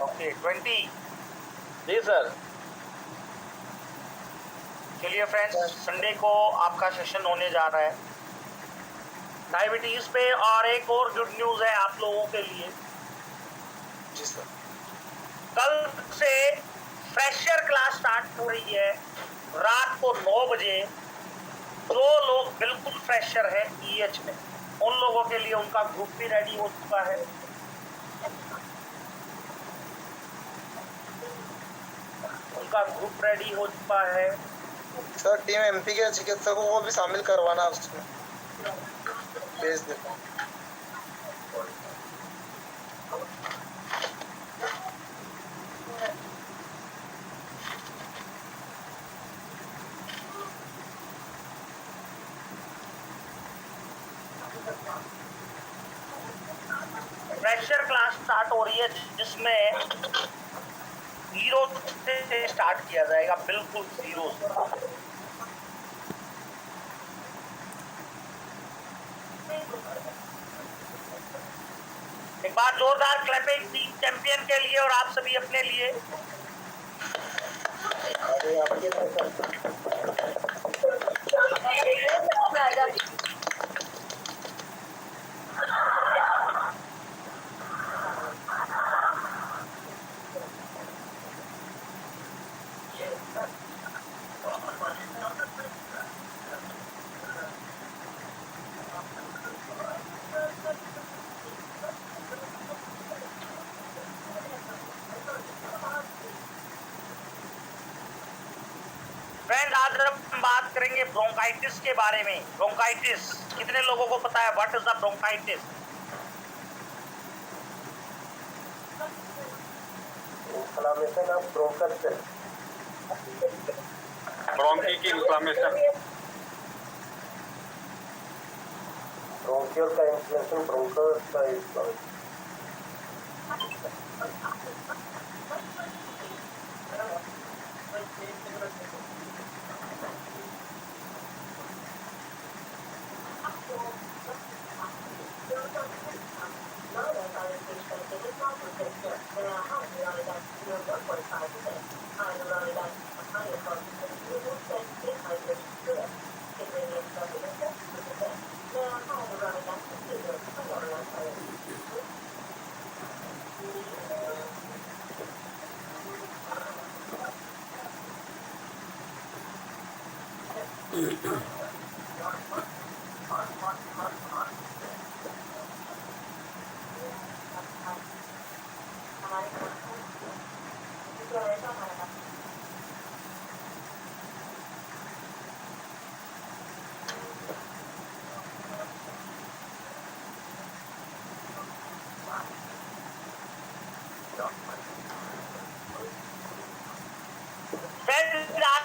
Okay 20। जी sir. चलिए friends, Sunday को आपका सेशन होने जा रहा है डायबिटीज पे, और एक और गुड न्यूज है आप लोगों के लिए। जी सर। कल से फ्रेशर क्लास स्टार्ट हो रही है रात को 9 बजे। जो लोग बिल्कुल फ्रेशर है ईएच में, उन लोगों के लिए उनका ग्रुप भी रेडी हो चुका है। उनका ग्रुप रेडी हो चुका है। सर टीम एमपी के चिकित्सकों को भी शामिल करवाना उसमें भेज देता हूँ। फ्रेशर क्लास स्टार्ट हो रही है जिसमें 0 से स्टार्ट किया जाएगा, बिल्कुल 0 से। एक बार जोरदार क्लैपिंग टीम चैंपियन के लिए और आप सभी अपने लिए। फ्रेंड, आज हम बात करेंगे ब्रोंकाइटिस के बारे में। ब्रोंकाइटिस कितने लोगों को पता है? What is the bronchitis? Inflammation of bronchus से ब्रोंकी की इन्फ्लेमेशन, ब्रोंकियल का इन्फ्लेमेशन, ब्रोंकस का इन्फ्लेमेशन।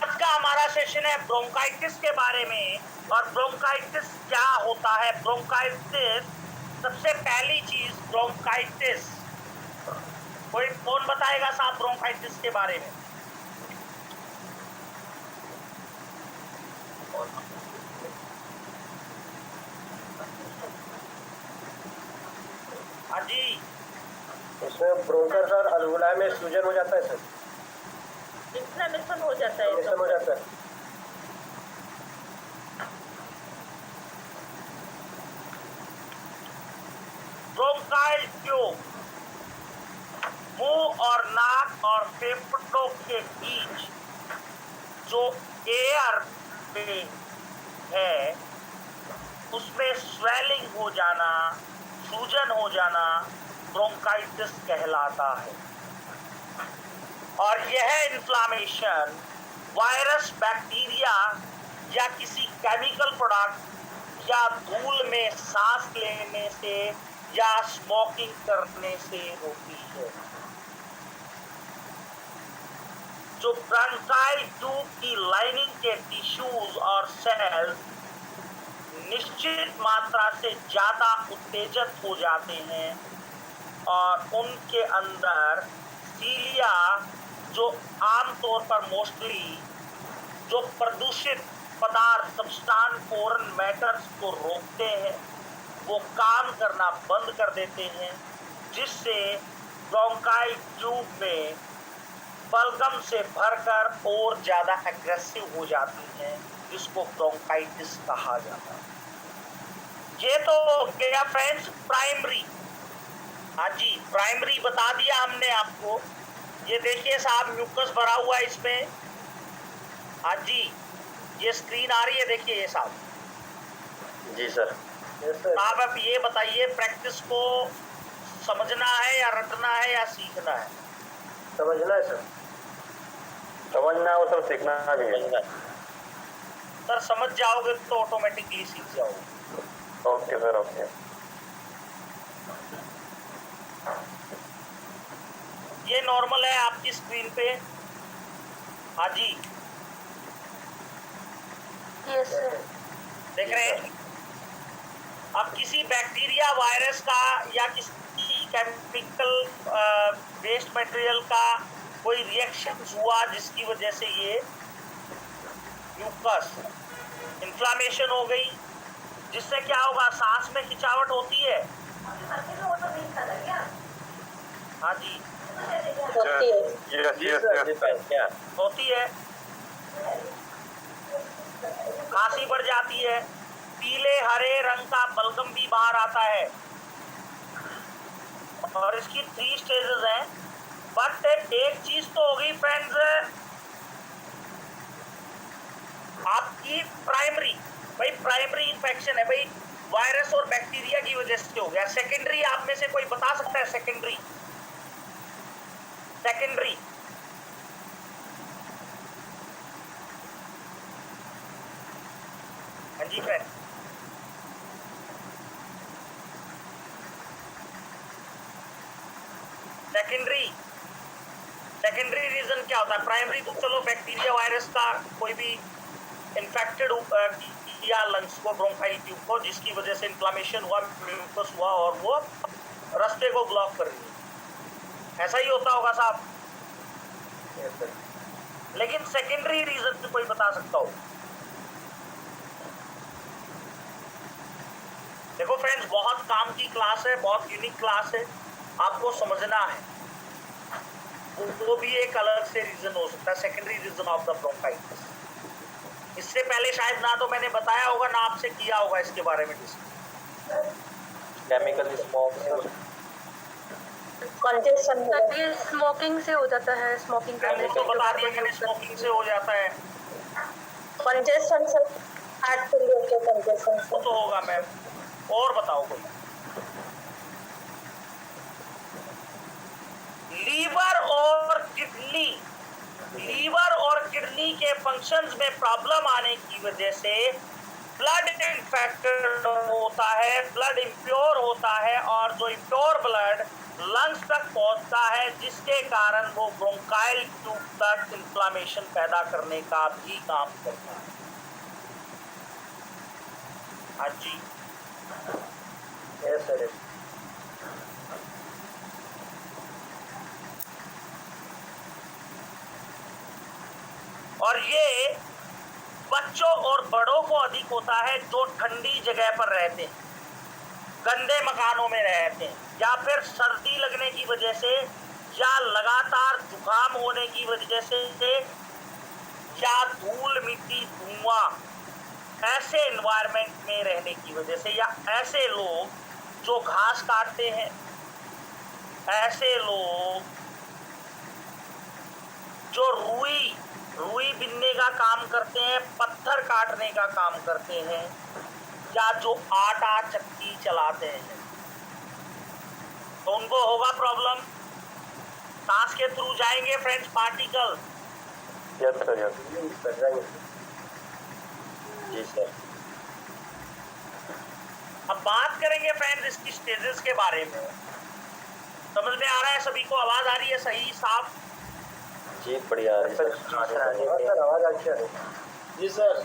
आज का हमारा सेशन है ब्रोंकाइटिस के बारे में। और ब्रोंकाइटिस क्या होता है? ब्रोंकाइटिस, सबसे पहली चीज ब्रोंकाइटिस, कोई कौन बताएगा साहब ब्रोंकाइटिस के बारे में? हाँ जी। इसमें ब्रोंकस और अल्वुलाई में सूजन हो जाता है सर, इन्फ्लेमेशन हो जाता है। इन्फ्लेमेशन हो जाता है। ब्रोंकाइल ट्यूब मुंह और नाक और फेफड़ों के बीच जो एयर में है उसमें स्वेलिंग हो जाना, सूजन हो जाना ब्रोंकाइटिस कहलाता है। और यह इन्फ्लामेशन वायरस, बैक्टीरिया या किसी केमिकल प्रोडक्ट या धूल में सांस लेने से या स्मोकिंग करने से होती है। जो ब्रोंकाइल ट्यूब की लाइनिंग के टिश्यूज और सेल्स निश्चित मात्रा से ज्यादा उत्तेजित हो जाते हैं और उनके अंदर सीलिया, जो आमतौर पर मोस्टली जो प्रदूषित पदार्थ, सब्सटेंस, फॉरेन मैटर्स को रोकते हैं, वो काम करना बंद कर देते हैं, जिससे ब्रोंकाई ट्यूब में बलगम से भरकर और ज्यादा एग्रेसिव हो जाती हैं, जिसको ब्रोंकाइटिस कहा जाता है। ये तो गया फ्रेंड्स प्राइमरी। हाँ जी, प्राइमरी बता दिया हमने आपको। ये देखिए साहब, म्यूकस भरा हुआ है इसमें। हाँ जी, ये स्क्रीन आ रही है, देखिए ये साहब। जी सर। आप अब ये बताइए, प्रैक्टिस को समझना है या रटना है या सीखना है? समझना है सर। समझना है और सर सीखना भी है। सर समझ जाओगे तो ऑटोमेटिकली सीख जाओगे। Okay sir, okay. ये नॉर्मल है आपकी स्क्रीन पे। हाँ जी, यस सर। देख रहे हैं? अब किसी बैक्टीरिया, वायरस का या किसी केमिकल वेस्ट मटेरियल का कोई रिएक्शन हुआ जिसकी वजह से ये म्यूकस इन्फ्लामेशन हो गई, जिससे क्या होगा, सांस में खिंचावट होती है। हाँ जी, होती है। Yes yes yes. होती है। खांसी बढ़ जाती है, पीले हरे रंग का बलगम भी बाहर आता है, और इसकी 3 स्टेजेस हैं। बट एक चीज तो होगी फ्रेंड्स, आपकी प्राइमरी, भाई प्राइमरी इन्फेक्शन है, भाई वायरस और बैक्टीरिया की वजह से हो गया। सेकेंडरी आप में से कोई बता सकता है? सेकेंडरी, सेकेंडरी हाँ जी फ्रेंड, सेकेंडरी रीजन क्या होता है? प्राइमरी तो चलो बैक्टीरिया वायरस का कोई भी इन्फेक्टेड या लंग्स को, ब्रोंकाई ट्यूब को, जिसकी वजह से इन्फ्लामेशन हुआ, म्यूकस हुआ और वो रास्ते को ब्लॉक कर रही है। ऐसा ही होता होगा साहब। लेकिन सेकेंडरी रीजन कोई बता सकता हो? देखो फ्रेंड्स, बहुत काम की क्लास है, बहुत यूनिक क्लास है, आपको समझना है। वो भी एक अलग से रीजन हो सकता है, secondary reason of the bronchitis. इससे पहले शायद ना तो मैंने बताया होगा ना आपसे किया होगा इसके बारे में डिस्कस। केमिकल स्मोक, कंजेशन ये स्मोकिंग से हो जाता है। स्मोकिंग करने तो बता दिया मैंने, स्मोकिंग से हो जाता है। कंजेशन से, हार्ट से लेके कंजेशन वो तो होगा मैम, और बताओ कोई? लीवर और किडनी के फंक्शंस में प्रॉब्लम आने की वजह से ब्लड इन्फेक्टेड होता है, ब्लड इम्प्योर होता है, और जो इम्प्योर ब्लड लंग्स तक पहुंचता है, जिसके कारण वो ब्रोंकाइल ट्यूब तक इन्फ्लामेशन पैदा करने का भी काम करता है। हाँ जी, यस सर। और ये बच्चों और बड़ों को अधिक होता है जो ठंडी जगह पर रहते हैं, गंदे मकानों में रहते हैं, या फिर सर्दी लगने की वजह से, या लगातार जुकाम होने की वजह से, या धूल मिट्टी धुआं ऐसे एनवायरनमेंट में रहने की वजह से, या ऐसे लोग जो घास काटते हैं, ऐसे लोग जो रुई बिनने का काम करते हैं, पत्थर काटने का काम करते हैं, या जो आटा चक्की चलाते हैं, तो उनको होगा प्रॉब्लम। सांस के थ्रू जाएंगे friends particle. Yes sir, yes. जी सर। अब बात करेंगे फ्रेंड्स इसकी स्टेजेस के बारे में। समझ में आ रहा है सभी को? आवाज आ रही है सही साफ? जी बढ़िया है सर। आवाज अच्छी आ रही है जी सर।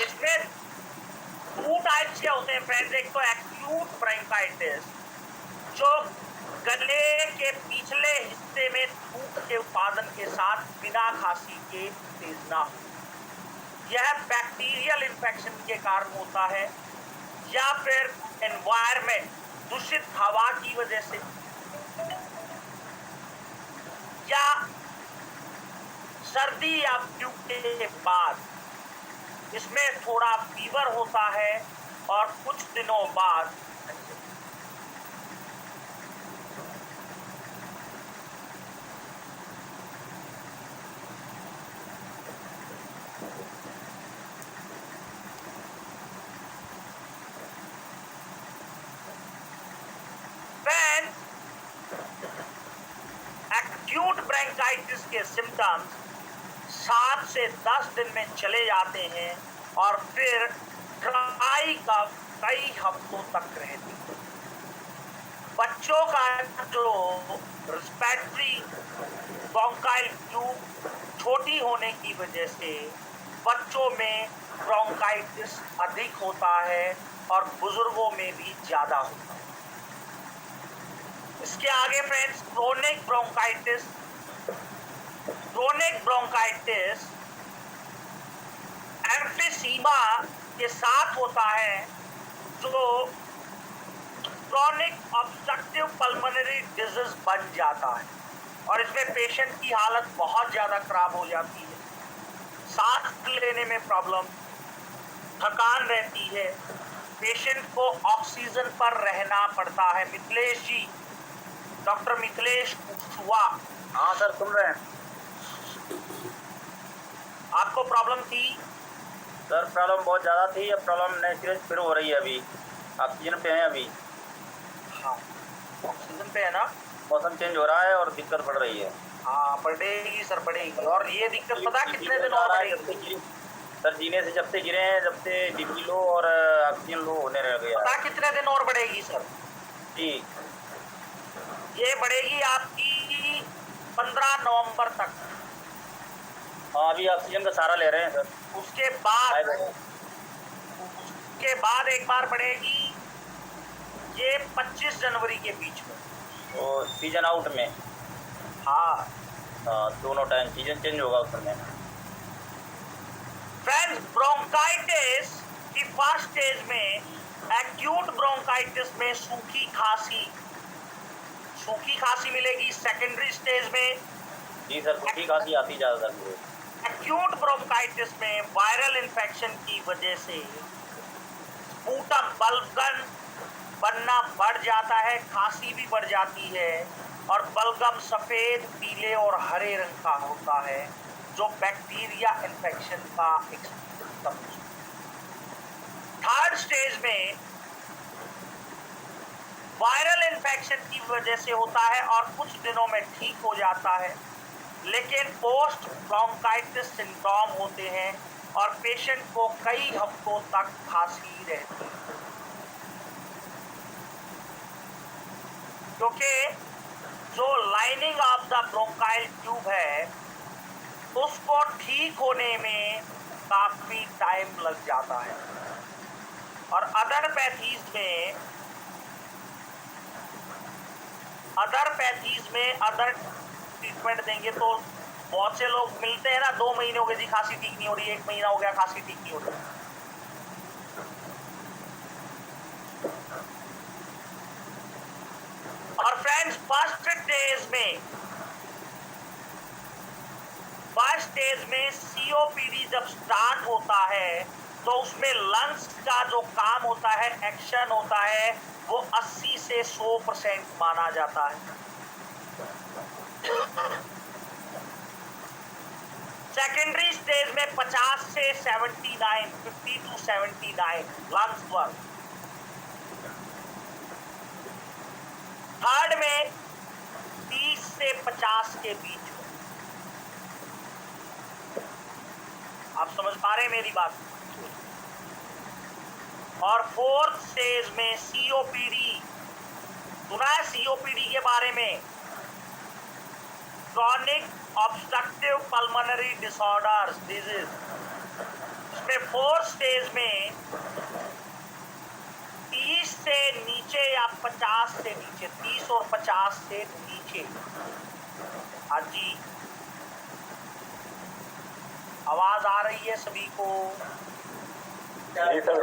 इसमें 2 टाइप्स क्या होते हैं फ्रेंड्स? एक तो एक्यूट ब्रोंकाइटिस, जो गले के पिछले हिस्से में थूक के उत्पादन के साथ बिना खांसी के तेजना, यह बैक्टीरियल इन्फेक्शन के कारण होता है, या फिर एनवायरमेंट, दूषित हवा की वजह से, सर्दी या फ्लू के बाद इसमें थोड़ा फीवर होता है और कुछ दिनों बाद एक्यूट ब्रोंकाइटिस के सिम्टम्स 7 से 10 दिन में चले जाते हैं और फिर ड्राई कफ कई हफ्तों तक रहती है। बच्चों का जो रेस्पिरेटरी ब्रोंकाइल ट्यूब छोटी होने की वजह से बच्चों में ब्रोंकाइटिस अधिक होता है और बुजुर्गों में भी ज्यादा होता है। इसके आगे फ्रेंड्स क्रोनिक ब्रोंकाइटिस एम्फिसीमा के साथ होता है जो क्रोनिक ऑब्स्ट्रक्टिव पल्मोनरी डिजीज बन जाता है और इसमें पेशेंट की हालत बहुत ज़्यादा खराब हो जाती है। सांस लेने में प्रॉब्लम, थकान रहती है, पेशेंट को ऑक्सीजन पर रहना पड़ता है। मिथिलेश जी, डॉक्टर मिथिलेश कुशवा। हाँ सर, सुन रहे हैं। आपको प्रॉब्लम थी? सर प्रॉब्लम बहुत ज़्यादा थी, अब प्रॉब्लम नेचुरल फिर हो रही है। अभी ऑक्सीजन पे हैं अभी। हाँ, ऑक्सीजन पे है ना। मौसम चेंज हो रहा है और दिक्कत बढ़ रही है। हाँ, बढ़ेगी सर, बढ़ेगी। और ये दिक्कत पता कितने दिन और बढ़ेगी? सर जीने से जब से गिरे हैं, जब से बीपी लो और ऑक्सीजन लो होने लग गया। पता कितने दिन और बढ़ेगी सर? जी, ये बढ़ेगी आपकी 15 नवंबर तक। हाँ, अभी ऑक्सीजन का सहारा ले रहे हैं सर। उसके बाद एक बार बढ़ेगी ये 25 जनवरी के बीच में। तो सीजन आउट में। हाँ दोनों टाइम सीजन चेंज होगा उस समय। फ्रेंड्स, ब्रोंकाइटिस की फर्स्ट स्टेज में, एक्यूट ब्रोंकाइटिस में सूखी खांसी मिलेगी। सेकेंडरी स्टेज में जी सर, सूखी खांसी आती ज़्यादातर। एक्यूट ब्रोंकाइटिस में वायरल इन्फेक्शन की वजह से स्पूटम बलगम बनना बढ़ जाता है, खांसी भी बढ़ जाती है और बलगम सफ़ेद, पीले और हरे रंग का होता है जो बैक्टीरिया इन्फेक्शन का एक सिम्टम है। थर्ड स्टेज में वायरल इन्फेक्शन की वजह से होता है और कुछ दिनों में ठीक हो जाता है, लेकिन पोस्ट ब्रोंकाइटिस सिंड्रोम होते हैं और पेशेंट को कई हफ्तों तक खांसी रहती है, क्योंकि जो lining of the bronchial tube है उसको ठीक होने में काफी टाइम लग जाता है। और अदर पैथीज में अदर ट्रीटमेंट देंगे तो बहुत से लोग मिलते हैं ना, 2 महीने हो गए जी खांसी ठीक नहीं हो रही, 1 महीना हो गया खांसी ठीक नहीं हो रही। और फ्रेंड्स, फर्स्ट स्टेज में सीओपीडी जब स्टार्ट होता है तो उसमें लंग्स का जो काम होता है, एक्शन होता है, वो 80 से 100% माना जाता है। सेकेंडरी स्टेज में 50 से 79, 50 to 79 लंग्स वर्क। थर्ड में 30 से 50 के बीच में। आप समझ पा रहे हैं मेरी बात? और फोर्थ स्टेज में सीओपीडी, सुना है सीओपीडी के बारे में? Chronic obstructive pulmonary disorders disease. इसमें फोर्थ स्टेज में 30 से नीचे या 50 से नीचे, 30 और 50 से नीचे। हाँ जी, आवाज आ रही है सभी को? जी सर।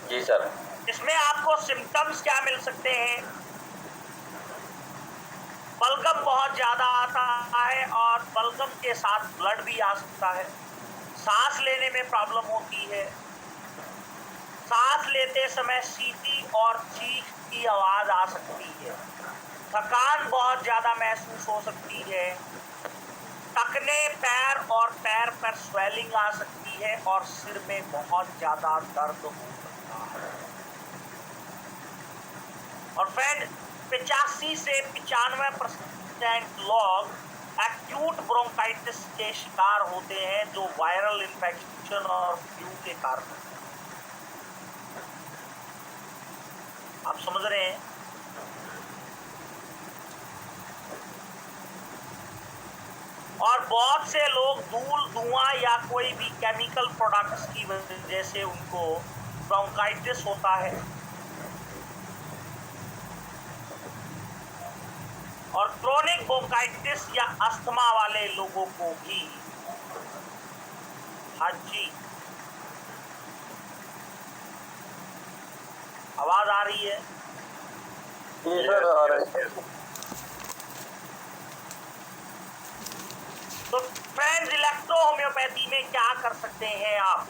जी सर। इसमें आपको सिम्टम्स क्या मिल सकते हैं? बलगम बहुत ज्यादा आता है और बलगम के साथ ब्लड भी आ सकता है। सांस लेने में प्रॉब्लम होती है। सांस लेते समय सीटी और चीख की आवाज आ सकती है। थकान बहुत ज्यादा महसूस हो सकती है। टखने पैर और पैर पर स्वेलिंग आ सकती है और सिर में बहुत ज्यादा दर्द हो सकता है। और फ्रेंड 85 से 95% लोग एक्यूट ब्रोंकाइटिस के शिकार होते हैं जो वायरल इन्फेक्शन और फ्लू के कारण होता है। आप समझ रहे हैं? और बहुत से लोग धूल, धुआं या कोई भी केमिकल प्रोडक्ट्स की वजह से उनको ब्रोंकाइटिस होता है। और क्रोनिक ब्रोंकाइटिस या अस्थमा वाले लोगों को भी, हाँ जी, आवाज आ रही है? जी सर, आ रहे हैं। तो फ्रेंड्स, इलेक्ट्रो होम्योपैथी में क्या कर सकते हैं आप?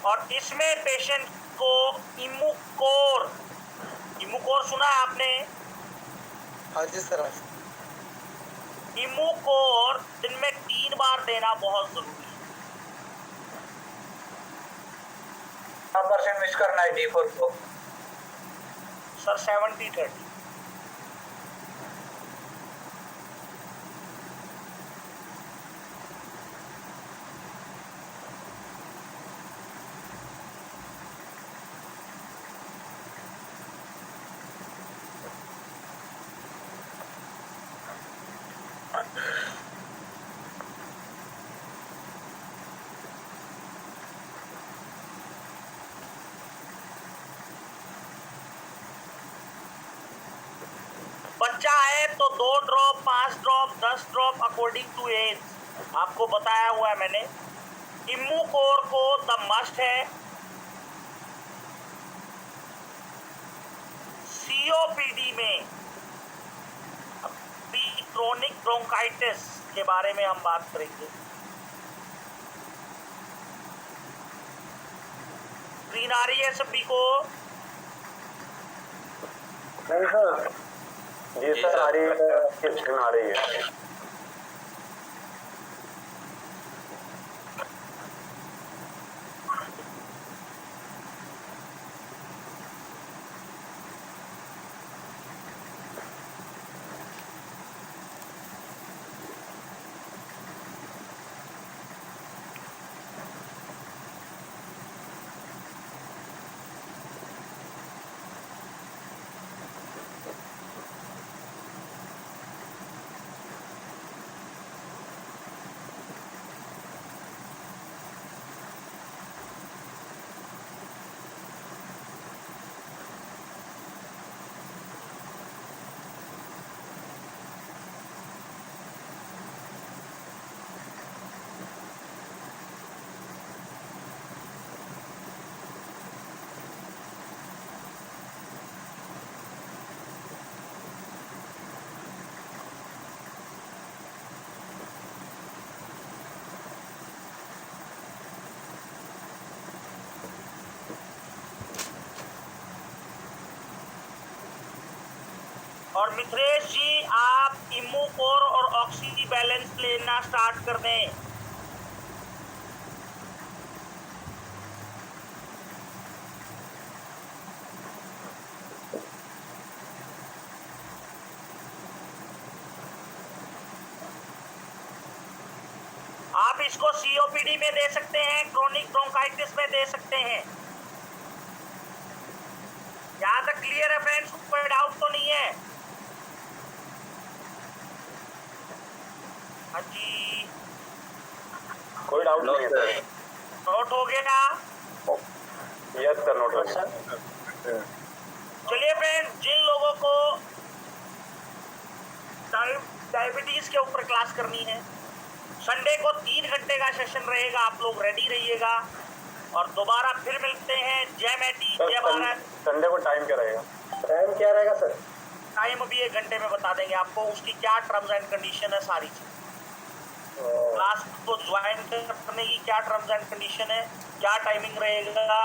और इसमें पेशेंट को इमुकोर सुना है आपने? हाँ जी सर। इमुकोर दिन में 3 बार देना बहुत जरूरी है। परसेंट मिस करना है D4 को सर 70-30। बच्चा है तो 2 drop, 5 drop, 10 drop according to age आपको बताया हुआ है मैंने। इमुकोर को द मस्ट है। सीओपीडी में, अभी क्रोनिक ब्रोंकाइटिस के बारे में हम बात करेंगे। स्क्रीन आ रही है सभी को? नहीं सर। जी सर, आ रही है, स्क्रीन आ रही है। और मिथ्रेश जी आप इमूकोर और ऑक्सी बैलेंस लेना स्टार्ट कर दें। आप इसको सीओपीडी में दे सकते हैं, क्रोनिक ब्रोंकाइटिस में दे सकते हैं। यहाँ तक क्लियर है फ्रेंड्स, कोई डाउट तो नहीं है? हाँ जी, कोई डाउट नहीं है सर। नोट हो गया? यस सर, नोट हो गया। चलिए फ्रेंड्स, जिन लोगों को डायबिटीज के ऊपर क्लास करनी है, संडे को 3 घंटे का सेशन रहेगा, आप लोग रेडी रहिएगा। और दोबारा फिर मिलते हैं। जय मैटी, जय भारत। संडे को टाइम क्या रहेगा? टाइम क्या रहेगा सर? टाइम अभी 1 घंटे में बता देंगे आपको, उसकी क्या टर्म्स एंड कंडीशन है, सारी चीज। क्लास को ज्वाइन करने की क्या टर्म्स एंड कंडीशन है, क्या टाइमिंग रहेगा,